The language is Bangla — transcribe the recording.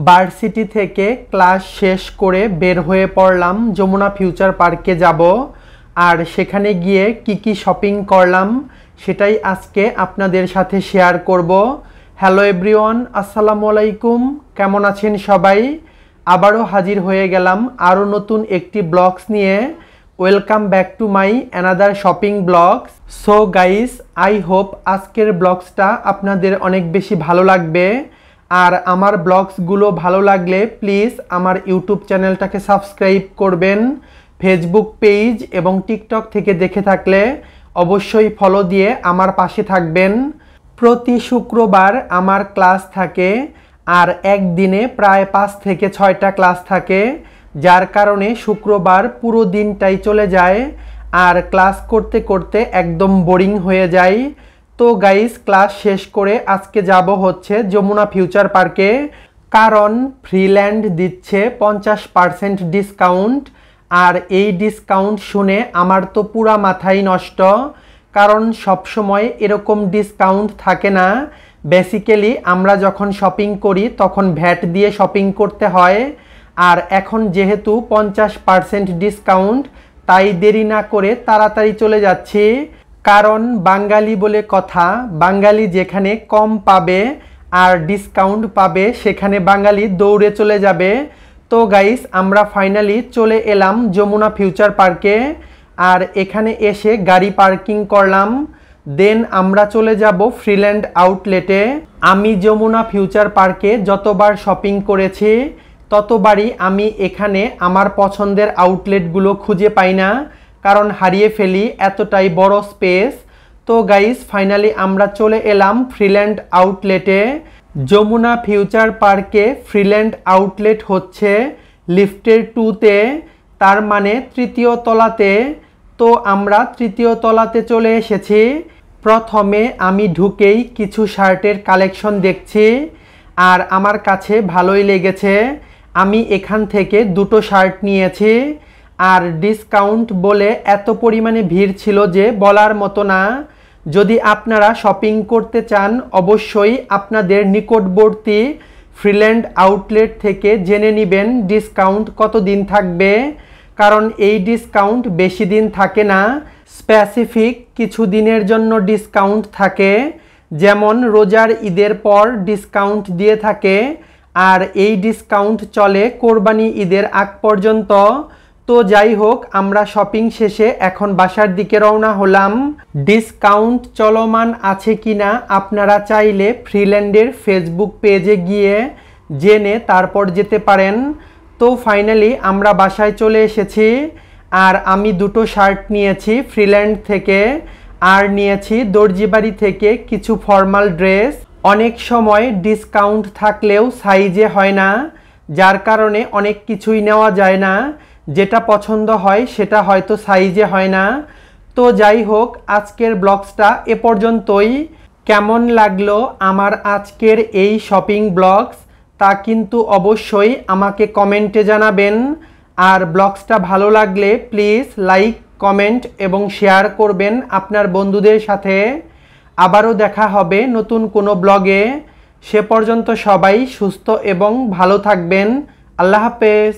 ভার্সিটি থেকে ক্লাস শেষ করে বের হয়ে পড়লাম যমুনা ফিউচার পার্কে যাব। আর সেখানে গিয়ে কি শপিং করলাম সেটাই আজকে আপনাদের সাথে শেয়ার করব। হ্যালো এভরিওয়ান, আসসালামু আলাইকুম। কেমন আছেন সবাই? আবারও হাজির হয়ে গেলাম আরও নতুন একটি ব্লগস নিয়ে। Welcome back to my another shopping vlogs. So guys, I hope আজকের ব্লগসটা আপনাদের অনেক বেশি ভালো লাগবে। আর আমার ব্লগসগুলো ভালো লাগলে প্লিজ আমার ইউটিউব চ্যানেলটাকে সাবস্ক্রাইব করবেন। ফেসবুক পেজ এবং টিকটক থেকে দেখে থাকলে অবশ্যই ফলো দিয়ে আমার পাশে থাকবেন। প্রতি শুক্রবার আমার ক্লাস থাকে, আর একদিনে প্রায় 5 থেকে 6টা ক্লাস থাকে, যার কারণে শুক্রবার পুরো দিনটাই চলে যায় আর ক্লাস করতে করতে একদম বোরিং হয়ে যায়। তো গাইস, ক্লাস শেষ করে আজকে যাব হচ্ছে যমুনা ফিউচার পার্কে, কারণ ফ্রিল্যান্ড দিচ্ছে 50% ডিসকাউন্ট। আর এই ডিসকাউন্ট শুনে আমার তো পুরা মাথাই নষ্ট, কারণ সবসময় এরকম ডিসকাউন্ট থাকে না। বেসিক্যালি আমরা যখন শপিং করি তখন ভ্যাট দিয়ে শপিং করতে হয়, আর এখন যেহেতু 50% ডিসকাউন্ট, তাই দেরি না করে তাড়াতাড়ি চলে যাচ্ছি। কারণ বাঙালি বলে কথা, বাঙালি যেখানে কম পাবে আর ডিসকাউন্ট পাবে সেখানে বাঙালি দৌড়ে চলে যাবে। তো গাইস, আমরা ফাইনালি চলে এলাম যমুনা ফিউচার পার্কে, আর এখানে এসে গাড়ি পার্কিং করলাম। দেন আমরা চলে যাব ফ্রিল্যান্ড আউটলেটে। আমি যমুনা ফিউচার পার্কে যতবার শপিং করেছি ততবারই আমি এখানে আমার পছন্দের আউটলেটগুলো খুঁজে পাই না, কারণ হারিয়ে ফেলি, এতটাই বড় স্পেস। তো গাইস, ফাইনালি আমরা চলে এলাম ফ্রিল্যান্ড আউটলেটে। যমুনা ফিউচার পার্কে ফ্রিল্যান্ড আউটলেট হচ্ছে লিফটের 2তে, তার মানে 3য় তলাতে। তো আমরা 3য় তলাতে চলে এসেছি। প্রথমে আমি ঢুকেই কিছু শার্টের কালেকশন দেখছি, আর আমার কাছে ভালোই লেগেছে। আমি এখান থেকে 2টো শার্ট নিয়েছি, আর ডিসকাউন্ট বলে এত পরিমাণে ভিড় ছিল যে বলার মতো না। যদি আপনারা শপিং করতে চান অবশ্যই আপনাদের নিকটবর্তী ফ্রিল্যান্ড আউটলেট থেকে জেনে নেবেন ডিসকাউন্ট কতদিন থাকবে, কারণ এই ডিসকাউন্ট বেশি দিন থাকে না। স্পেসিফিক কিছু দিনের জন্য ডিসকাউন্ট থাকে, যেমন রোজার ঈদের পর ডিসকাউন্ট দিয়ে থাকে, আর এই ডিসকাউন্ট চলে কোরবানি ঈদের আগ পর্যন্ত। তো যাই হোক, আমরা শপিং শেষে এখন বাসার দিকে রওনা হলাম। ডিসকাউন্ট চলমান আছে কিনা আপনারা চাইলে ফ্রিল্যান্ডের ফেসবুক পেজে গিয়ে জেনে তারপর যেতে পারেন। তো ফাইনালি আমরা বাসায় চলে এসেছি, আর আমি 2টো শার্ট নিয়েছি ফ্রিল্যান্ড থেকে, আর নিয়েছি দর্জিবাড়ি থেকে কিছু ফর্মাল ড্রেস। অনেক সময় ডিসকাউন্ট থাকলেও সাইজে হয় না, যার কারণে অনেক কিছুই নেওয়া যায় না। যেটা পছন্দ হয় সেটা হয়তো সাইজে হয় না। তো যাই হোক, আজকের ব্লগসটা এ পর্যন্তই। কেমন লাগলো আমার আজকের এই শপিং ব্লগস তা কিন্তু অবশ্যই আমাকে কমেন্টে জানাবেন। আর ব্লগসটা ভালো লাগলে প্লিজ লাইক, কমেন্ট এবং শেয়ার করবেন আপনার বন্ধুদের সাথে। আবারও দেখা হবে নতুন কোনো ব্লগে। সে পর্যন্ত সবাই সুস্থ এবং ভালো থাকবেন। আল্লাহ হাফেজ।